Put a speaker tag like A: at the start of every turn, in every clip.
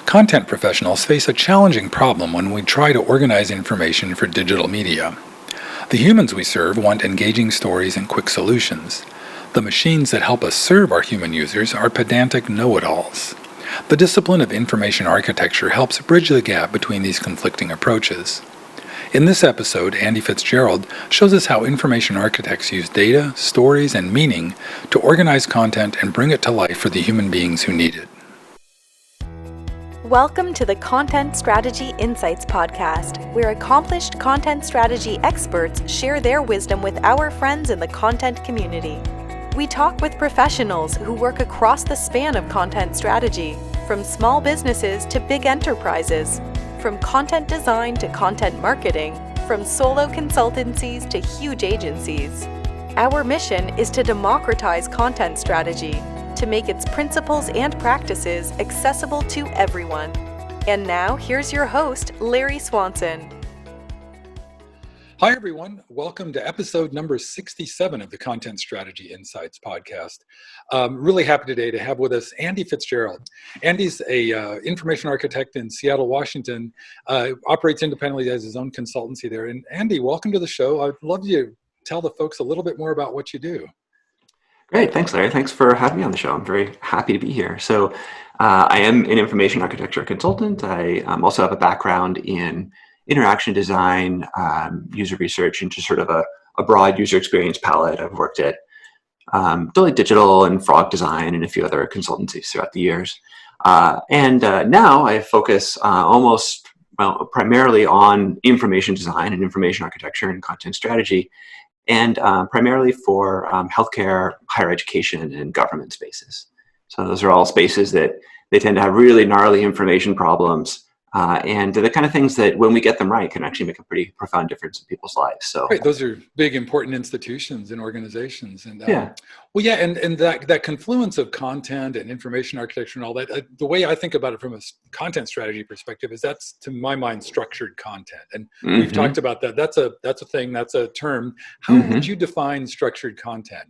A: Content professionals face a challenging problem when we try to organize information for digital media. The humans we serve want engaging stories and quick solutions. The machines that help us serve our human users are pedantic know-it-alls. The discipline of information architecture helps bridge the gap between these conflicting approaches. In this episode, Andy Fitzgerald shows us how information architects use data, stories, and meaning to organize content and bring it to life for the human beings who need it.
B: Welcome to the Content Strategy Insights podcast, where accomplished content strategy experts share their wisdom with our friends in the content community. We talk with professionals who work across the span of content strategy, from small businesses to big enterprises, from content design to content marketing, from solo consultancies to huge agencies. Our mission is to democratize content strategy, to make its principles and practices accessible to everyone. And now, here's your host, Larry Swanson.
A: Hi, everyone. Welcome to episode number 67 of the Content Strategy Insights podcast. Really happy today to have with us Andy Fitzgerald. Andy's a information architect in Seattle, Washington, operates independently as his own consultancy there. And Andy, welcome to the show. I'd love you to tell the folks a little bit more about what you do.
C: Great. Thanks, Larry. Thanks for having me on the show. I'm very happy to be here. So I am an information architecture consultant. I also have a background in interaction design, user research, and just sort of a broad user experience palette. I've worked at Deloitte Digital and Frog Design and a few other consultancies throughout the years. And now I focus primarily on information design and information architecture and content strategy, and primarily for healthcare, higher education, and government spaces. So those are all spaces that they tend to have really gnarly information problems, and they're the kind of things that when we get them right can actually make a pretty profound difference in people's lives. So
A: right, those are big, important institutions and organizations. And
C: yeah.
A: And that confluence of content and information architecture and all that, the way I think about it from a content strategy perspective is that's, to my mind, structured content. And we've talked about that. That's a thing, that's a term. How would you define structured content?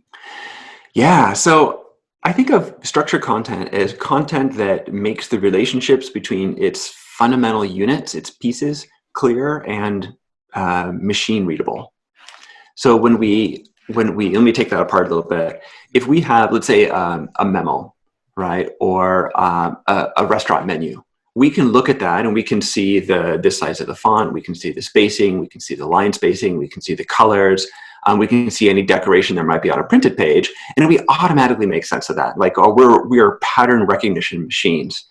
C: Yeah, so I think of structured content as content that makes the relationships between its fundamental units, its pieces, clear and machine readable. So when we let me take that apart a little bit. If we have, let's say, a memo, right, or a restaurant menu, we can look at that and we can see the size of the font, we can see the spacing, we can see the line spacing, we can see the colors, we can see any decoration there might be on a printed page, and we automatically make sense of that. Like, we are pattern recognition machines.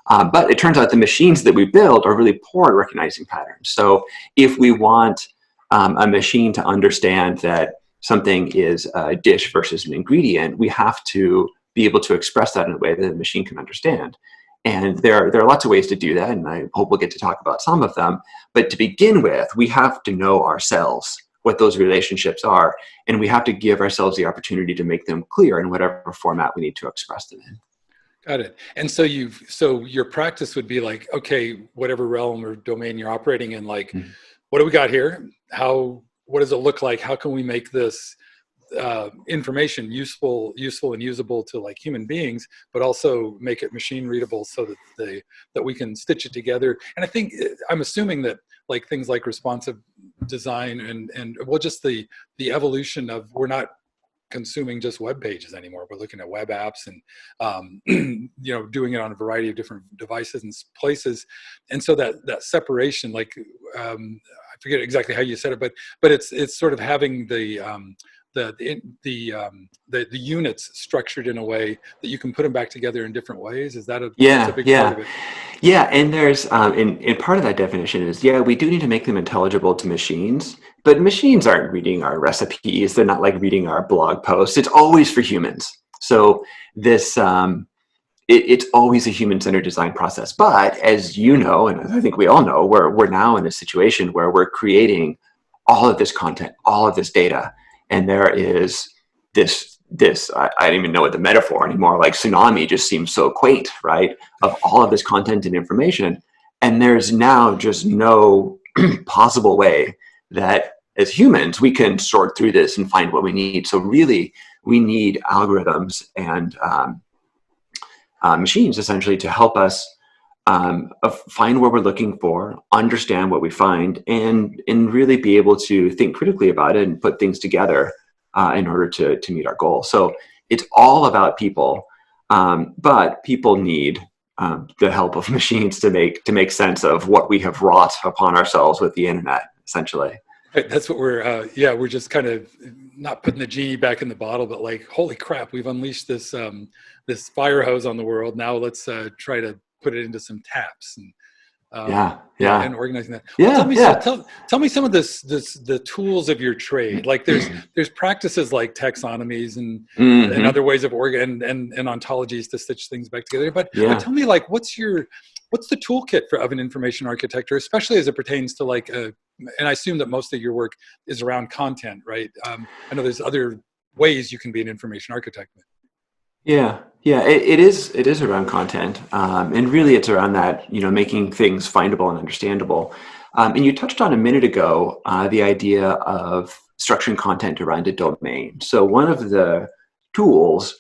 C: But it turns out the machines that we build are really poor at recognizing patterns. So if we want a machine to understand that something is a dish versus an ingredient, we have to be able to express that in a way that the machine can understand. And there are lots of ways to do that, and I hope we'll get to talk about some of them. But to begin with, we have to know ourselves, what those relationships are, and we have to give ourselves the opportunity to make them clear in whatever format we need to express them in.
A: Got it. And so your practice would be like, okay, whatever realm or domain you're operating in, like, what do we got here? What does it look like? How can we make this information useful and usable to like human beings, but also make it machine readable so that we can stitch it together? And I think I'm assuming that like things like responsive design and well, just the evolution of, we're not consuming just web pages anymore. We're looking at web apps and doing it on a variety of different devices and places. And so that separation, like I forget exactly how you said it, but it's sort of having the units structured in a way that you can put them back together in different ways. Is that a big part of it?
C: Yeah, and there's in part of that definition is, we do need to make them intelligible to machines, but machines aren't reading our recipes. They're not like reading our blog posts. It's always for humans. So this it's always a human-centered design process. But as you know, and I think we all know, we're now in a situation where we're creating all of this content, all of this data, and there is this I don't even know what the metaphor anymore, like tsunami just seems so quaint, right? Of all of this content and information. And there's now just no possible way that as humans, we can sort through this and find what we need. So really, we need algorithms and machines essentially to help us find what we're looking for, understand what we find, and really be able to think critically about it and put things together in order to meet our goal. So it's all about people, but people need the help of machines to make sense of what we have wrought upon ourselves with the internet, essentially.
A: Right, that's what we're just kind of not putting the genie back in the bottle, but like, holy crap, we've unleashed this this fire hose on the world. Now let's try to put it into some taps and and organizing that. Well, tell me some of the tools of your trade. Like there's practices like taxonomies and other ways of and ontologies to stitch things back together. But tell me, like, what's the toolkit of an information architecture, especially as it pertains to like and I assume that most of your work is around content, right? I know there's other ways you can be an information architect.
C: It is around content, and really it's around that, making things findable and understandable. And you touched on a minute ago the idea of structuring content around a domain. So one of the tools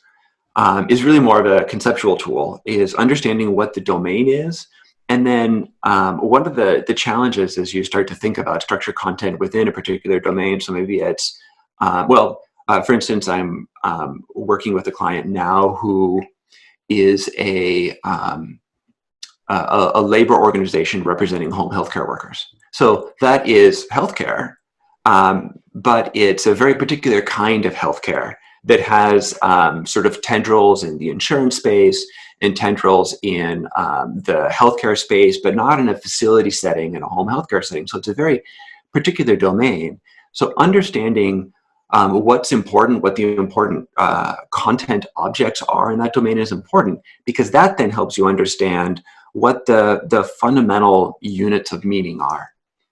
C: is really more of a conceptual tool, is understanding what the domain is. And then one of the challenges as you start to think about structured content within a particular domain, so maybe it's, for instance, I'm working with a client now who is a labor organization representing home healthcare workers. So that is healthcare, but it's a very particular kind of healthcare that has sort of tendrils in the insurance space and tendrils in the healthcare space, but not in a facility setting, in a home healthcare setting. So it's a very particular domain. So understanding what's important, what the important content objects are in that domain is important, because that then helps you understand what the fundamental units of meaning are.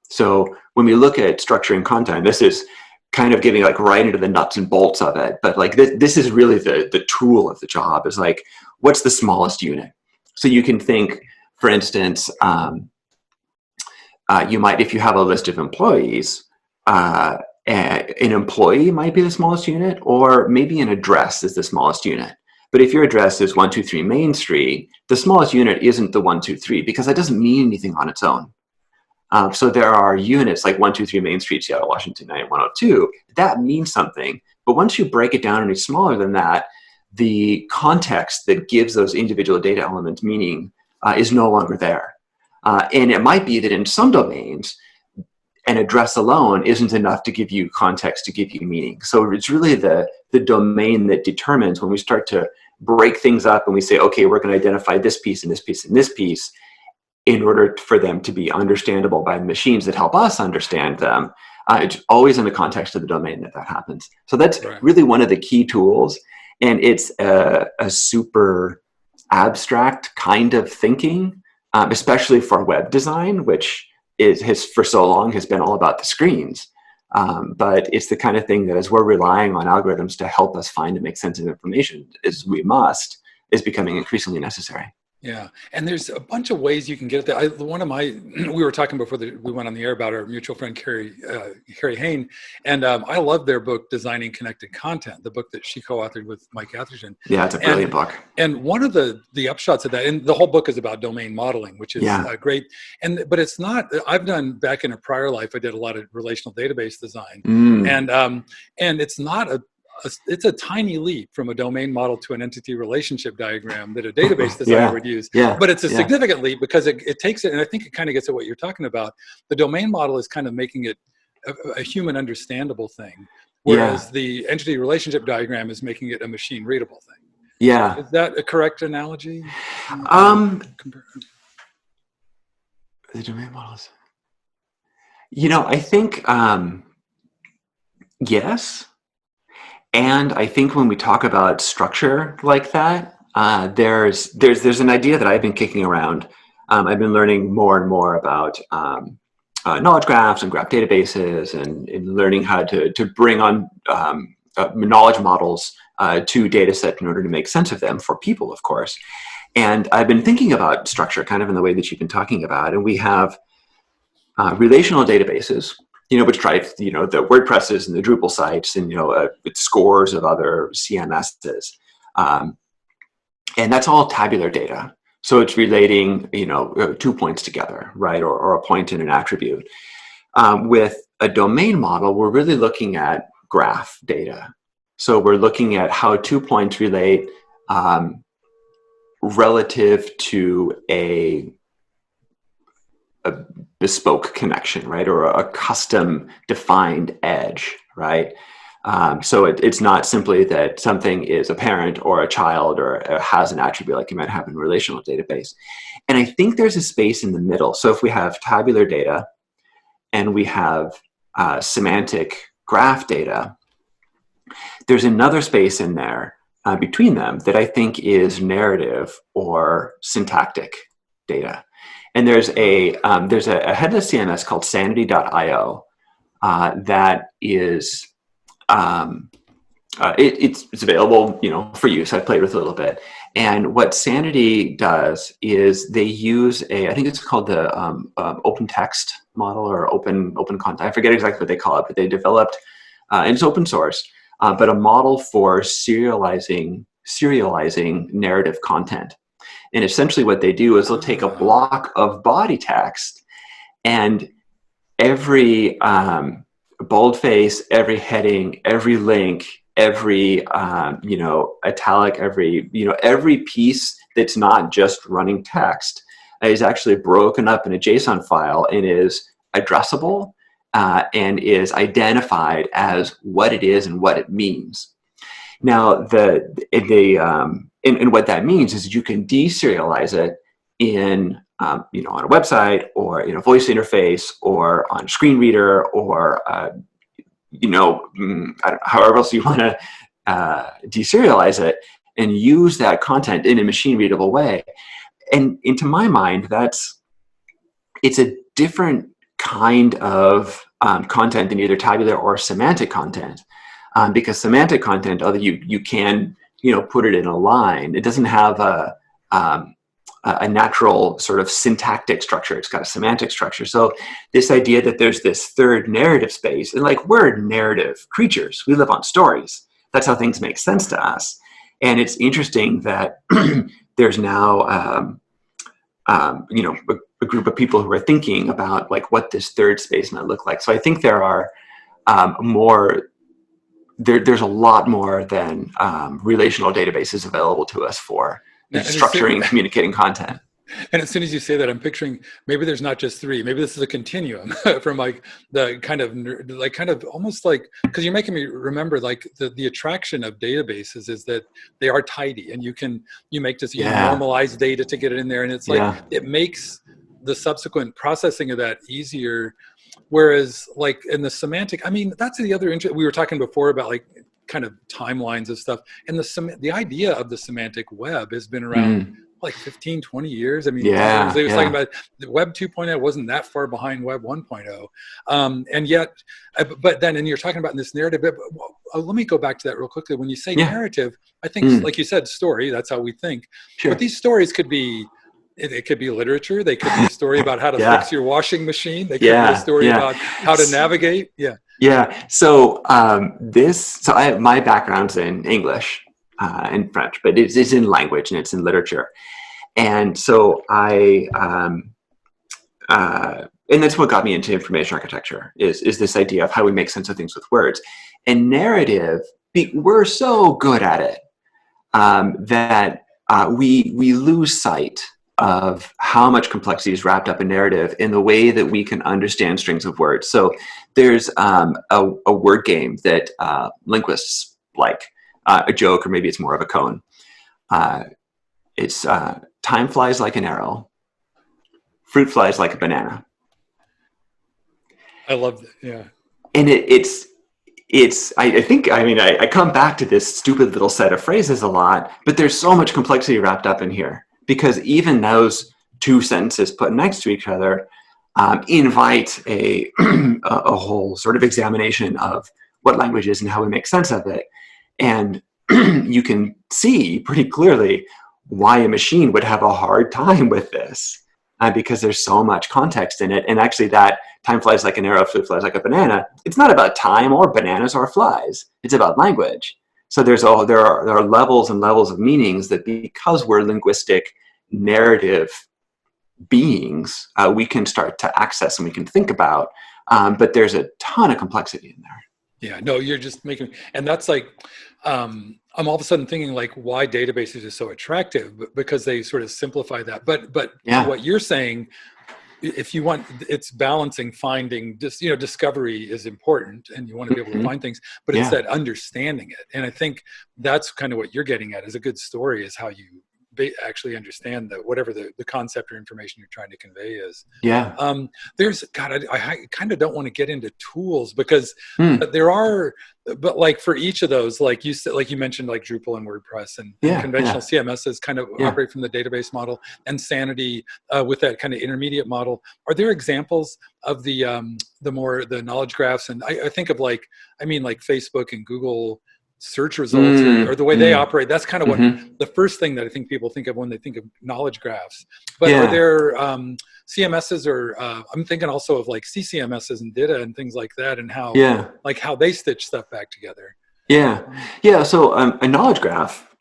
C: So when we look at structuring content, this is kind of getting like right into the nuts and bolts of it, but like this is really the tool of the job, is like, what's the smallest unit? So you can think, for instance, you might, if you have a list of employees, an employee might be the smallest unit, or maybe an address is the smallest unit. But if your address is 123 Main Street, the smallest unit isn't the 123, because that doesn't mean anything on its own. So there are units like 123 Main Street, Seattle, Washington 9102. That means something. But once you break it down any smaller than that, the context that gives those individual data elements meaning is no longer there. And it might be that in some domains, an address alone isn't enough to give you context, to give you meaning. So it's really the domain that determines, when we start to break things up and we say, okay, we're going to identify this piece and this piece and this piece, in order for them to be understandable by the machines that help us understand them. It's always in the context of the domain that happens. So that's really one of the key tools. And it's a super abstract kind of thinking, especially for web design, which has for so long has been all about the screens. But it's the kind of thing that, as we're relying on algorithms to help us find and make sense of information, as we must, is becoming increasingly necessary.
A: Yeah, and there's a bunch of ways you can get it. We were talking before we went on the air about our mutual friend Carrie Hain, and I love their book Designing Connected Content, the book that she co-authored with Mike Atherton.
C: Yeah, it's a brilliant book.
A: And one of the upshots of that, and the whole book is about domain modeling, which is great. But it's not. I've done, back in a prior life, I did a lot of relational database design, and it's not it's a tiny leap from a domain model to an entity relationship diagram that a database designer would use. But it's a significant leap, because it takes it, and I think it kind of gets at what you're talking about. The domain model is kind of making it a human understandable thing, whereas the entity relationship diagram is making it a machine readable thing.
C: Yeah.
A: Is that a correct analogy?
C: The domain models. I think, yes. And I think when we talk about structure like that, there's an idea that I've been kicking around. I've been learning more and more about knowledge graphs and graph databases, and learning how to bring on knowledge models to data set in order to make sense of them for people, of course. And I've been thinking about structure kind of in the way that you've been talking about. And we have relational databases, which drive, the WordPresses and the Drupal sites, and, with scores of other CMSs. And that's all tabular data. So it's relating, 2 points together, right? Or a point and an attribute. With a domain model, we're really looking at graph data. So we're looking at how 2 points relate relative to a bespoke connection, right? Or a custom defined edge, right? So it's not simply that something is a parent or a child or has an attribute like you might have in a relational database. And I think there's a space in the middle. So if we have tabular data and we have semantic graph data, there's another space in there between them that I think is narrative or syntactic data. And there's a headless CMS called sanity.io that is it's available, for use. I've played with it a little bit. And what Sanity does is they use I think it's called the open text model or open content. I forget exactly what they call it, but they developed, and it's open source, but a model for serializing narrative content. And essentially what they do is they'll take a block of body text and every boldface, every heading, every link, every italic, every piece that's not just running text is actually broken up in a JSON file and is addressable and is identified as what it is and what it means. Now, and what that means is you can deserialize it in on a website or in a voice interface or on a screen reader or however else you want to deserialize it and use that content in a machine readable way. And to my mind, it's a different kind of content than either tabular or semantic content, because semantic content, although you can put it in a line, it doesn't have a natural sort of syntactic structure. It's got a semantic structure. So this idea that there's this third narrative space, and we're narrative creatures. We live on stories. That's how things make sense to us. And it's interesting that there's now, a group of people who are thinking about what this third space might look like. So I think there are there's a lot more than relational databases available to us for structuring and communicating content.
A: And as soon as you say that, I'm picturing maybe there's not just three. Maybe this is a continuum from the kind of almost because you're making me remember the attraction of databases is that they are tidy and you make this normalize data to get it in there, and it's it makes the subsequent processing of that easier. Whereas in the semantic, that's the other interest. We were talking before about kind of timelines of stuff, and the idea of the semantic web has been around 15, 20 years. They were talking about the Web 2.0 wasn't that far behind Web 1.0. And yet, but then, and you're talking about in this narrative, let me go back to that real quickly. When you say narrative, I think, like you said, story, that's how we think. Sure. But these stories could be, it could be literature. They could be a story about how to fix your washing machine. They could be a story about how to navigate.
C: Yeah. So my background's in English and French, but it's in language and it's in literature. And so and that's what got me into information architecture is this idea of how we make sense of things with words. And narrative, we're so good at it that we lose sight of how much complexity is wrapped up in narrative in the way that we can understand strings of words. So there's a word game that linguists like, a joke, or maybe it's more of a cone. It's time flies like an arrow, fruit flies like a banana.
A: I love that. Yeah.
C: And I come back to this stupid little set of phrases a lot, but there's so much complexity wrapped up in here because even those two sentences put next to each other invite a whole sort of examination of what language is and how we make sense of it. And you can see pretty clearly why a machine would have a hard time with this because there's so much context in it. And actually that time flies like an arrow, fruit flies like a banana, it's not about time or bananas or flies. It's about language. So there are levels and levels of meanings that because we're linguistic narrative beings we can start to access and we can think about. But there's a ton of complexity in there.
A: Yeah, no, you're just making, and that's like, I'm all of a sudden thinking like why databases are so attractive, because they sort of simplify that. But
C: Yeah.
A: what you're saying, if you want, it's balancing, finding, just, discovery is important, and you want to be able to find things, but it's that understanding it. And I think that's kind of what you're getting at, is a good story is how you actually understand whatever the concept or information you're trying to convey is.
C: Yeah.
A: There's, God, I kind of don't want to get into tools, because there are, but like for each of those, like you said, like you mentioned, like Drupal and WordPress and conventional CMSs kind of operate from the database model, and Sanity with that kind of intermediate model. Are there examples of the knowledge graphs? And I think of like Facebook and Google search results or the way they operate. That's kind of what the first thing that I think people think of when they think of knowledge graphs. But are there CMSs, or I'm thinking also of like CCMSs and DITA and things like that, and how how they stitch stuff back together.
C: So a knowledge graph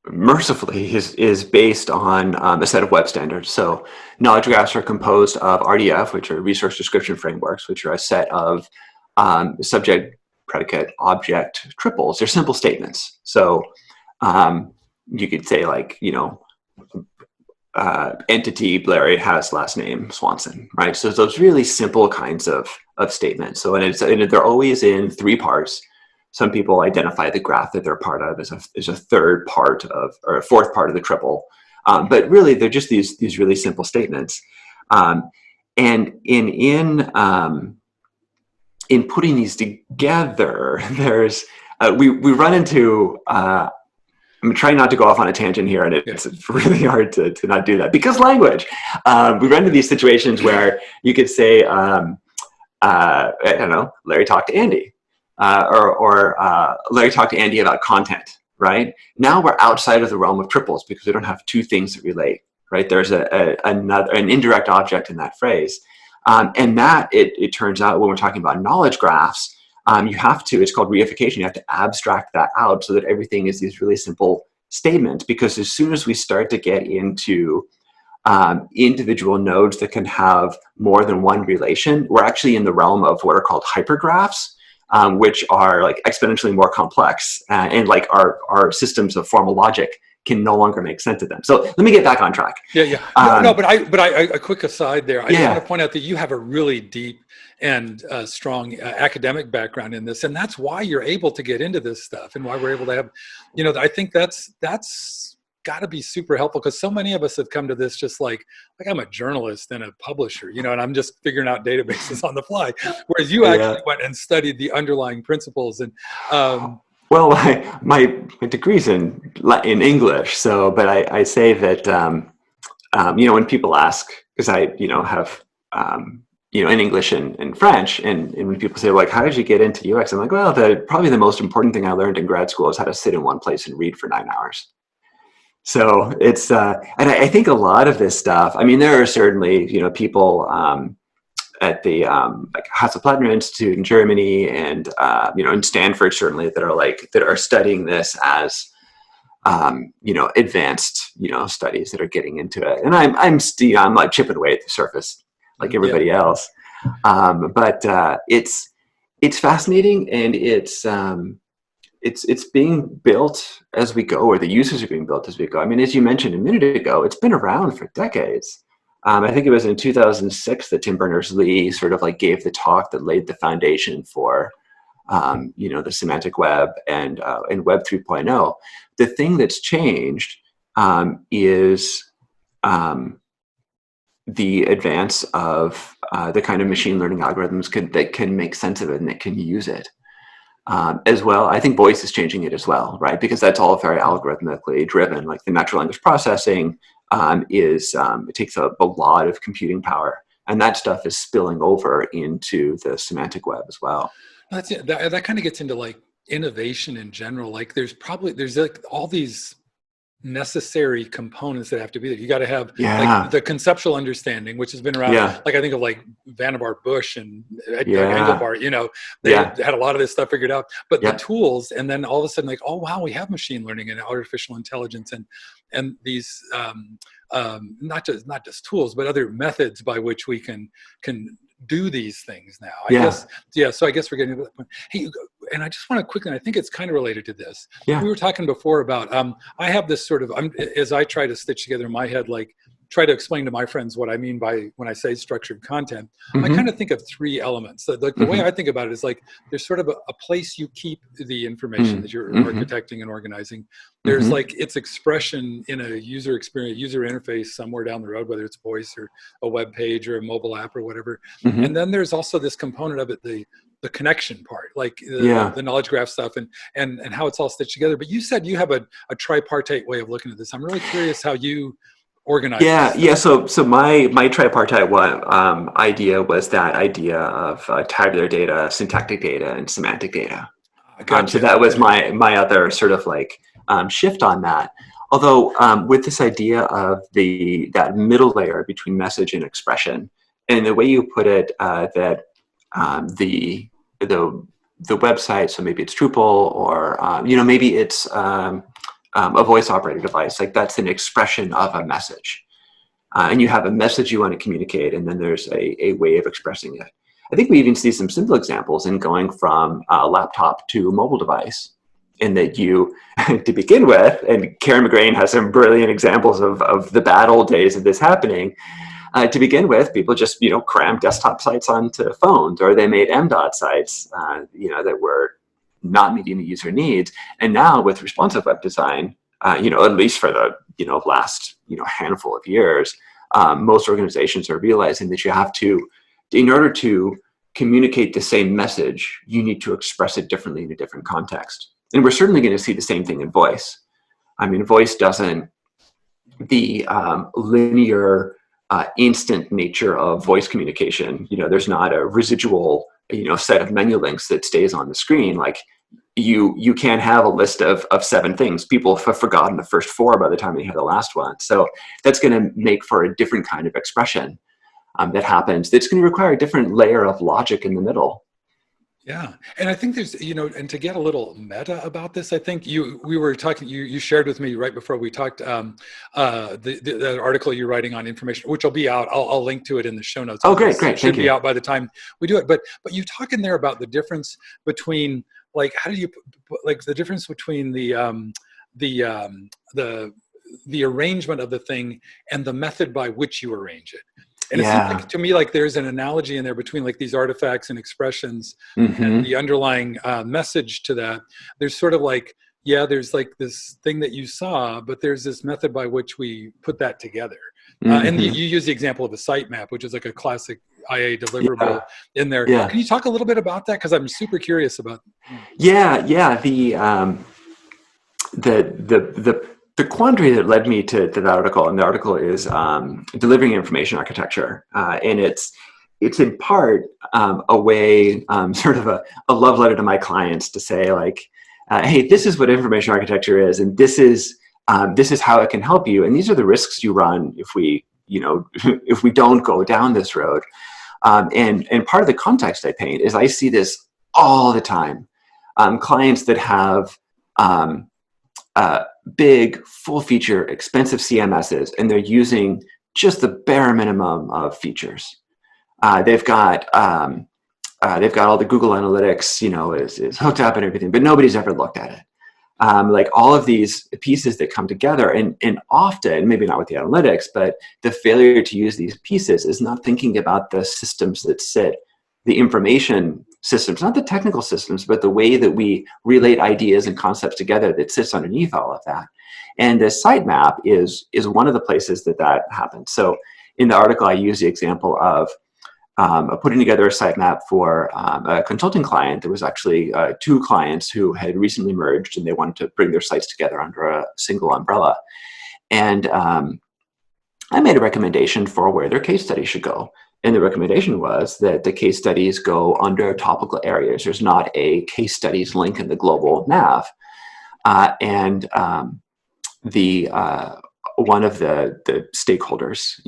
C: mercifully is based on a set of web standards. So knowledge graphs are composed of RDF, which are resource description frameworks, which are a set of subject, predicate, object triples. They're simple statements. So you could say like, entity Larry has last name Swanson, right? So those really simple kinds of statements. So and they're always in three parts. Some people identify the graph that they're part of as a third part of, or a fourth part of the triple. But really they're just these really simple statements. And in putting these together, there's we run into I'm trying not to go off on a tangent here, and it's really hard to not do that because language. We run into these situations where you could say, I don't know, Larry talked to Andy, or Larry talked to Andy about content. Right now, we're outside of the realm of triples because we don't have two things that relate. Right, there's an indirect object in that phrase. And that it turns out when we're talking about knowledge graphs, you have to, it's called reification. You have to abstract that out so that everything is these really simple statements, because as soon as we start to get into individual nodes that can have more than one relation, we're actually in the realm of what are called hypergraphs, which are like exponentially more complex, and like our systems of formal logic can no longer make sense to them. So let me get back on track.
A: But a quick aside there. I want to point out that you have a really deep and strong academic background in this, and that's why you're able to get into this stuff, and why we're able to have, I think that's got to be super helpful, because so many of us have come to this just like I'm a journalist and a publisher, and I'm just figuring out databases on the fly, whereas you actually went and studied the underlying principles. And
C: well, my degree's in English, so but I say that when people ask, because I have in English and French, and when people say like, how did you get into UX? I'm like, well, probably the most important thing I learned in grad school is how to sit in one place and read for 9 hours. So it's and I think a lot of this stuff. I mean, there are certainly people at the like Hasse-Plattner Institute in Germany, and in Stanford certainly, that are studying this as advanced studies that are getting into it. And I'm like chipping away at the surface like everybody else, but it's fascinating, and it's being built as we go, or the uses are being built as we go. I mean, as you mentioned a minute ago, it's been around for decades. I think it was in 2006 that Tim Berners-Lee sort of like gave the talk that laid the foundation for, the semantic web and Web 3.0. The thing that's changed is the advance of the kind of machine learning algorithms that can make sense of it and that can use it. As well, I think voice is changing it as well, right? Because that's all very algorithmically driven. Like the natural language processing it takes a lot of computing power, and that stuff is spilling over into the semantic web as well.
A: That's it. That kind of gets into like innovation in general. Like there's like all these necessary components that have to be there. You got to have
C: Yeah.
A: like the conceptual understanding, which has been around.
C: Yeah.
A: Like I think of like Vannevar Bush and Doug
C: Yeah.
A: Engelbart, you know, they had a lot of this stuff figured out, but the tools, and then all of a sudden like, oh wow, we have machine learning and artificial intelligence and these not just tools, but other methods by which we can do these things now. I guess, so I guess we're getting to that point. Hey, and I just want to quickly, and I think it's kind of related to this.
C: Yeah.
A: We were talking before about, I have this sort of, as I try to stitch together in my head, like try to explain to my friends what I mean by when I say structured content, I kind of think of three elements. So the way I think about it is like, there's sort of a place you keep the information that you're architecting and organizing. There's like its expression in a user experience, user interface somewhere down the road, whether it's voice or a web page or a mobile app or whatever. And then there's also this component of it, the connection part, like the knowledge graph stuff and how it's all stitched together. But you said you have a tripartite way of looking at this. I'm really curious how you organize this stuff.
C: So my tripartite idea was that idea of tabular data, syntactic data, and semantic data.
A: Gotcha.
C: So that was my other sort of like shift on that. Although with this idea of that middle layer between message and expression, and the way you put it, that the website, so maybe it's Drupal or maybe it's a voice operated device, like that's an expression of a message, and you have a message you want to communicate, and then there's a way of expressing it. I think we even see some simple examples in going from a laptop to a mobile device, in that you, to begin with, and Karen McGrain has some brilliant examples of the bad old days of this happening. To begin with, people just crammed desktop sites onto phones, or they made M.dot sites that were not meeting the user needs. And now with responsive web design, at least for the last handful of years, most organizations are realizing that you have to, in order to communicate the same message, you need to express it differently in a different context. And we're certainly going to see the same thing in voice. I mean, voice doesn't, the linear instant nature of voice communication, there's not a residual set of menu links that stays on the screen. Like you can't have a list of 7 things. People have forgotten the first 4 by the time they hear the last one. So that's going to make for a different kind of expression that happens. That's going to require a different layer of logic in the middle.
A: Yeah. And I think there's, and to get a little meta about this, I think we were talking, you shared with me right before we talked, the article you're writing on information, which will be out. I'll link to it in the show notes.
C: Oh, great.
A: It should be out by the time we do it. But you talk in there about the difference between, like, how do you, like the difference between the arrangement of the thing and the method by which you arrange it. And it seems like, to me, like there's an analogy in there between like these artifacts and expressions and the underlying message to that. There's sort of like, there's like this thing that you saw, but there's this method by which we put that together. And you use the example of a sitemap, which is like a classic IA deliverable in there.
C: Yeah.
A: Can you talk a little bit about that? Because I'm super curious about.
C: The quandary that led me to that article, and the article is delivering information architecture, and it's in part a way, sort of a love letter to my clients to say, like, hey, this is what information architecture is, and this is how it can help you, and these are the risks you run if we don't go down this road. And part of the context I paint is I see this all the time. Clients that have big, full feature, expensive CMSs, and they're using just the bare minimum of features. They've got all the Google Analytics, is hooked up and everything, but nobody's ever looked at it. Like all of these pieces that come together, and often, maybe not with the analytics, but the failure to use these pieces is not thinking about the systems that sit, the information systems, not the technical systems, but the way that we relate ideas and concepts together that sits underneath all of that. And the sitemap is one of the places that happens. So in the article, I use the example of putting together a sitemap for a consulting client. There was actually 2 clients who had recently merged, and they wanted to bring their sites together under a single umbrella. And I made a recommendation for where their case study should go. And the recommendation was that the case studies go under topical areas. There's not a case studies link in the global nav. the one of the stakeholders,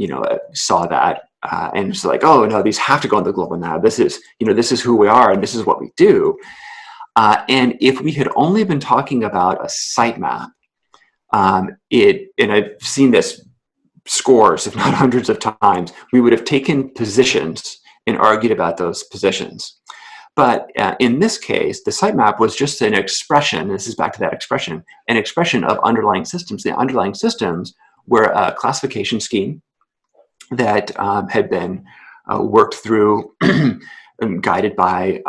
C: saw that and was like, oh no, these have to go on the global nav. This is who we are, and this is what we do. And if we had only been talking about a sitemap, and I've seen this scores, if not hundreds of times, we would have taken positions and argued about those positions. But in this case, the sitemap was just an expression, this is back to that expression, an expression of underlying systems. The underlying systems were a classification scheme that had been worked through and guided by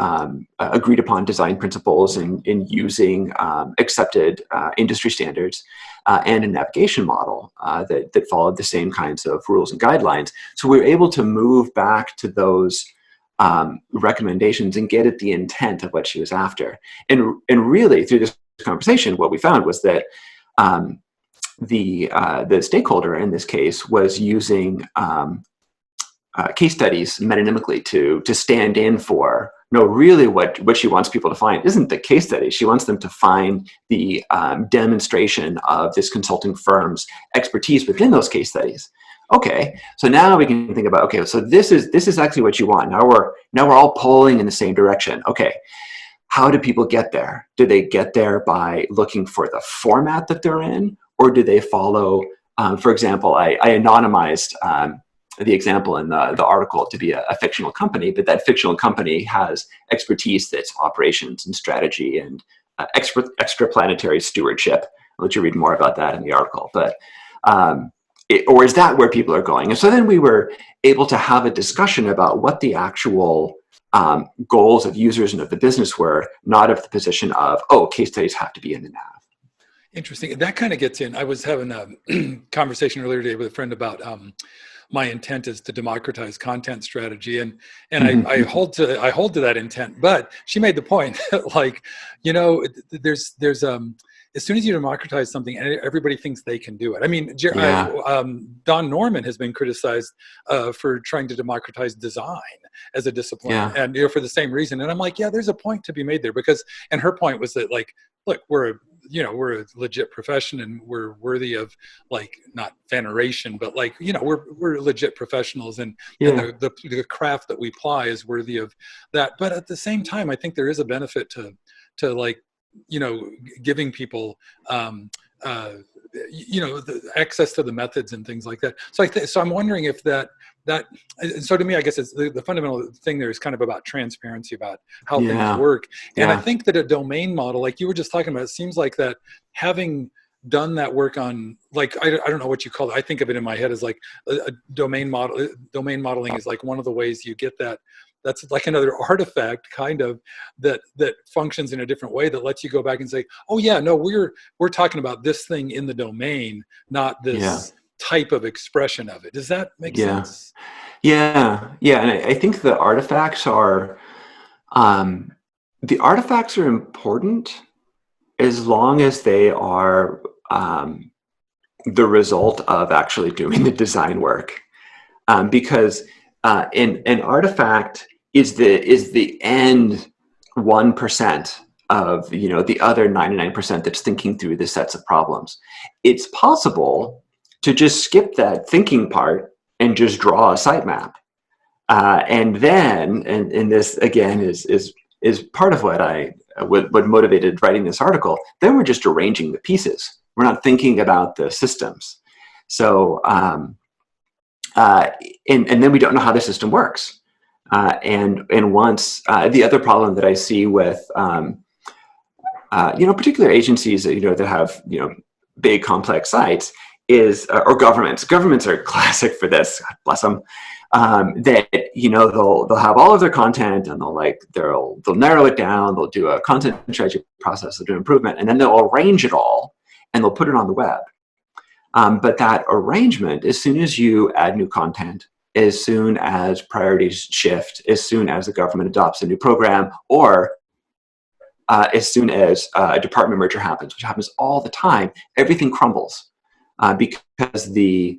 C: agreed upon design principles and in using accepted industry standards and a navigation model that followed the same kinds of rules and guidelines. So we were able to move back to those recommendations and get at the intent of what she was after. And really through this conversation, what we found was that the stakeholder in this case was using case studies metonymically to stand in for, no, really what she wants people to find isn't the case study. She wants them to find the demonstration of this consulting firm's expertise within those case studies. Okay, so now we can think about, okay, so this is actually what you want. Now we're all pulling in the same direction. Okay, how do people get there? Do they get there by looking for the format that they're in, or do they follow, for example, I anonymized the example in the article to be a fictional company, but that fictional company has expertise that's operations and strategy and extraplanetary stewardship. I'll let you read more about that in the article. But or is that where people are going? And so then we were able to have a discussion about what the actual goals of users and of the business were, not of the position of, oh, case studies have to be in the nav.
A: Interesting. That kind of gets in. I was having a conversation earlier today with a friend about my intent is to democratize content strategy, and I hold to that intent. But she made the point, like, there's as soon as you democratize something, everybody thinks they can do it. I mean, Don Norman has been criticized for trying to democratize design as a discipline, and for the same reason. And I'm like, yeah, there's a point to be made there, because, and her point was that, like, look, we're a legit profession, and we're worthy of, like, not veneration, but, like, we're legit professionals, and the craft that we ply is worthy of that. But at the same time, I think there is a benefit to like, giving people the access to the methods and things like that. So so I'm wondering if that so to me, I guess it's the fundamental thing there is kind of about transparency about how things work. And I think that a domain model, like you were just talking about, it seems like that having done that work on, like, I don't know what you call it. I think of it in my head as like a domain model. Domain modeling is like one of the ways you get that. That's like another artifact kind of that functions in a different way, that lets you go back and say, oh yeah, no, we're talking about this thing in the domain, not this type of expression of it. Does that make sense?
C: Yeah. And I think the artifacts are important as long as they are the result of actually doing the design work, because an artifact is the end 1% of the other 99% that's thinking through the sets of problems. It's possible to just skip that thinking part and just draw a sitemap, and then and this again is part of what motivated writing this article. Then we're just arranging the pieces. We're not thinking about the systems. So and then we don't know how the system works. And once the other problem that I see with particular agencies that have big complex sites is, or governments. Governments are classic for this. God bless them. That they'll have all of their content, and they'll narrow it down. They'll do a content strategy process. They'll do improvement, and then they'll arrange it all, and they'll put it on the web. But that arrangement, as soon as you add new content, as soon as priorities shift, as soon as the government adopts a new program, or as soon as a department merger happens, which happens all the time, everything crumbles because the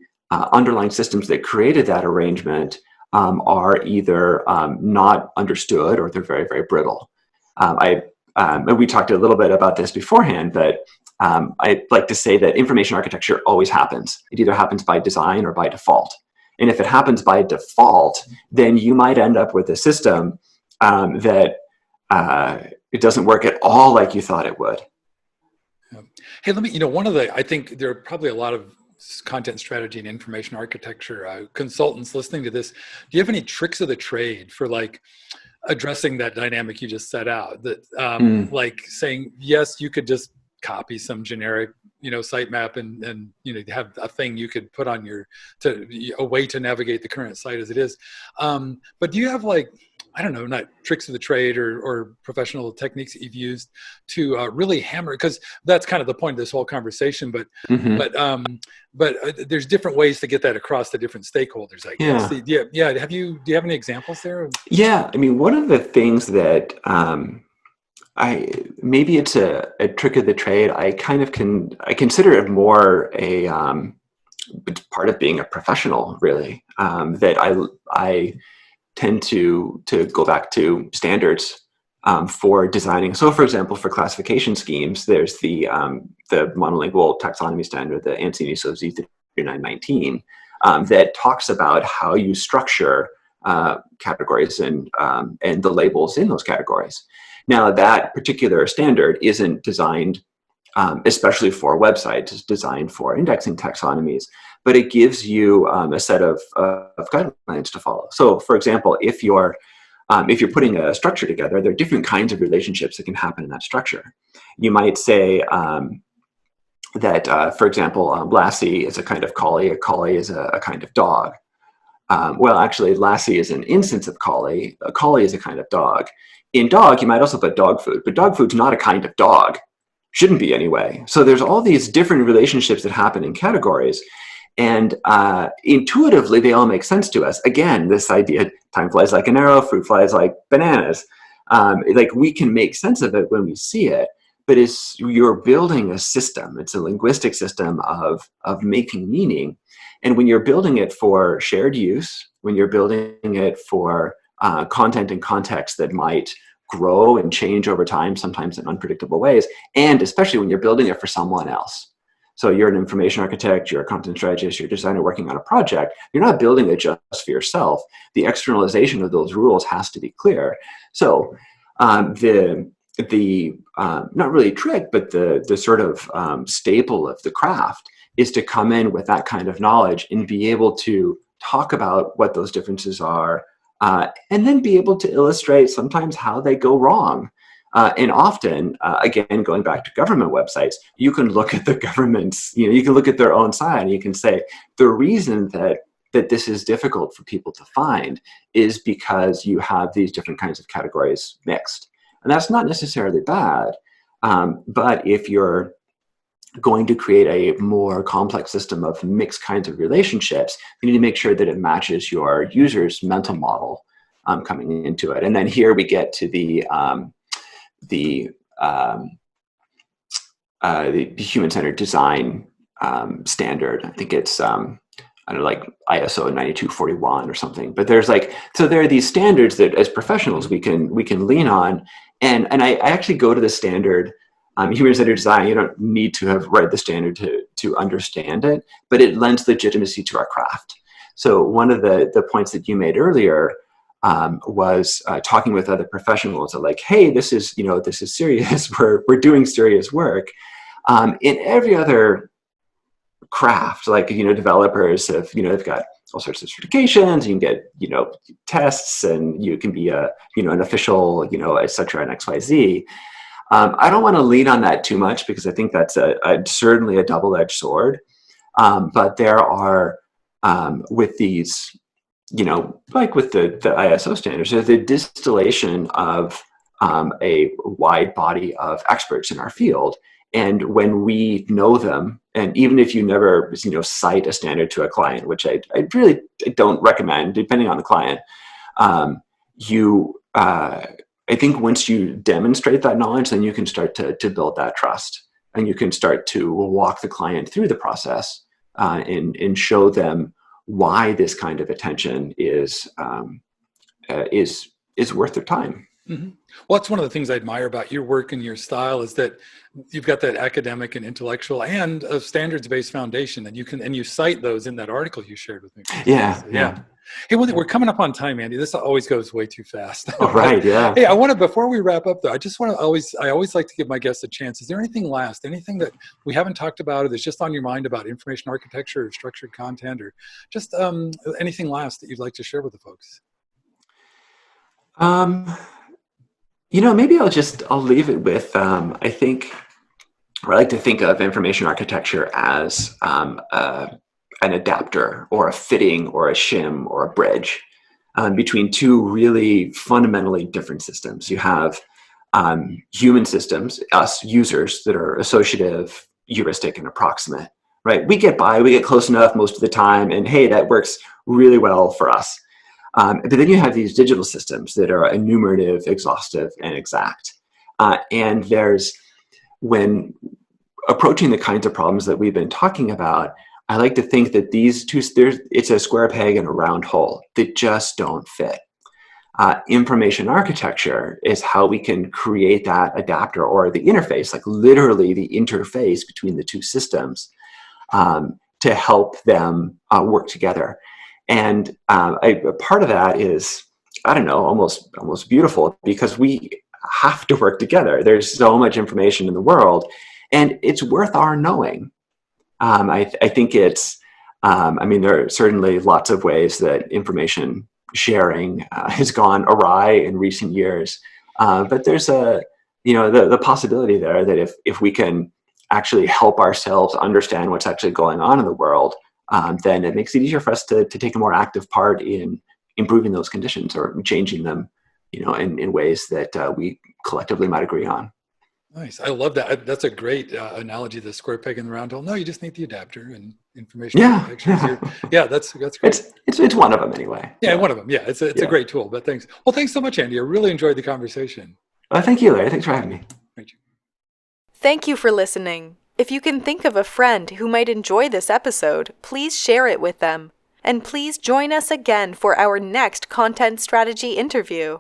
C: underlying systems that created that arrangement are either not understood, or they're very, very brittle. And we talked a little bit about this beforehand, but I like to say that information architecture always happens. It either happens by design or by default. And if it happens by default, then you might end up with a system that it doesn't work at all like you thought it would.
A: Yeah. Hey, I think there are probably a lot of content strategy and information architecture consultants listening to this. Do you have any tricks of the trade for like addressing that dynamic you just set out? That like saying, yes, you could just copy some generic, sitemap and have a thing you could put on a way to navigate the current site as it is. But do you have like, I don't know, not tricks of the trade or professional techniques that you've used to really hammer, because that's kind of the point of this whole conversation. But there's different ways to get that across to different stakeholders, I guess. Yeah. Do you have any examples there?
C: Yeah. I mean, one of the things that maybe it's a trick of the trade. I consider it more a part of being a professional, really. That I tend to go back to standards for designing. So, for example, for classification schemes, there's the monolingual taxonomy standard, the ANSI ISO Z3919, that talks about how you structure categories and the labels in those categories. Now, that particular standard isn't designed especially for websites. It's designed for indexing taxonomies, but it gives you a set of guidelines to follow. So, for example, if you're putting a structure together, there are different kinds of relationships that can happen in that structure. You might say that, for example, Lassie is a kind of collie. A collie is a kind of dog. Well, actually, Lassie is an instance of collie. A collie is a kind of dog. In dog, you might also put dog food, but dog food's not a kind of dog. Shouldn't be anyway. So there's all these different relationships that happen in categories, and intuitively they all make sense to us. Again, this idea, time flies like an arrow, fruit flies like bananas. Like we can make sense of it when we see it, but you're building a system. It's a linguistic system of making meaning. And when you're building it for shared use, when you're building it for content and context that might grow and change over time, sometimes in unpredictable ways, and especially when you're building it for someone else. So you're an information architect, you're a content strategist, you're a designer working on a project. You're not building it just for yourself. The externalization of those rules has to be clear. So the not really trick, but the sort of staple of the craft is to come in with that kind of knowledge and be able to talk about what those differences are, and then be able to illustrate sometimes how they go wrong. And often, again, going back to government websites, you can look at the government's, you can look at their own side and you can say, the reason that this is difficult for people to find is because you have these different kinds of categories mixed. And that's not necessarily bad, but if you're going to create a more complex system of mixed kinds of relationships, you need to make sure that it matches your user's mental model coming into it. And then here we get to the human-centered design standard. I think it's like ISO 9241 or something. But there are these standards that as professionals we can lean on. And I actually go to the standard. Human-centered design, you don't need to have read the standard to understand it, but it lends legitimacy to our craft. So one of the points that you made earlier was talking with other professionals that like, hey, this is serious. We're doing serious work. In every other craft, like, developers have, they've got all sorts of certifications, you can get, tests, and you can be an official, et cetera, and XYZ. I don't want to lean on that too much because I think that's certainly a double-edged sword. But there are, with these, like with the ISO standards, there's the distillation of a wide body of experts in our field. And when we know them, and even if you never, cite a standard to a client, which I really don't recommend, depending on the client, I think once you demonstrate that knowledge, then you can start to build that trust, and you can start to walk the client through the process and show them why this kind of attention is worth their time.
A: Mm-hmm. Well, that's one of the things I admire about your work and your style is that you've got that academic and intellectual and a standards-based foundation, and you cite those in that article you shared with me.
C: Yeah,
A: So,
C: yeah.
A: Hey, we're coming up on time, Andy. This always goes way too fast.
C: All
A: But
C: right, yeah.
A: hey, before we wrap up though, I always like to give my guests a chance. Is there anything that we haven't talked about or that's just on your mind about information architecture or structured content or just anything last that you'd like to share with the folks?
C: Maybe I'll leave it with, I like to think of information architecture as an adapter or a fitting or a shim or a bridge between two really fundamentally different systems. You have human systems, us users, that are associative, heuristic, and approximate, right? We get close enough most of the time, and hey, that works really well for us. But then you have these digital systems that are enumerative, exhaustive, and exact. And when approaching the kinds of problems that we've been talking about, I like to think that it's a square peg and a round hole that just don't fit. Information architecture is how we can create that adapter or the interface, like literally the interface between the two systems, to help them work together. And a part of that is, I don't know, almost beautiful, because we have to work together. There's so much information in the world, and it's worth our knowing. I think there are certainly lots of ways that information sharing has gone awry in recent years. But there's the possibility there that if we can actually help ourselves understand what's actually going on in the world, then it makes it easier for us to take a more active part in improving those conditions or changing them, in ways that we collectively might agree on.
A: Nice. I love that. That's a great analogy, the square peg and the round hole. No, you just need the adapter and information architecture. Yeah, that's great.
C: It's one of them anyway.
A: Yeah, one of them. Yeah, it's a great tool. But thanks. Well, thanks so much, Andy. I really enjoyed the conversation.
C: Thank you, Larry. Thanks for having me.
A: Thank you.
B: Thank you for listening. If you can think of a friend who might enjoy this episode, please share it with them. And please join us again for our next content strategy interview.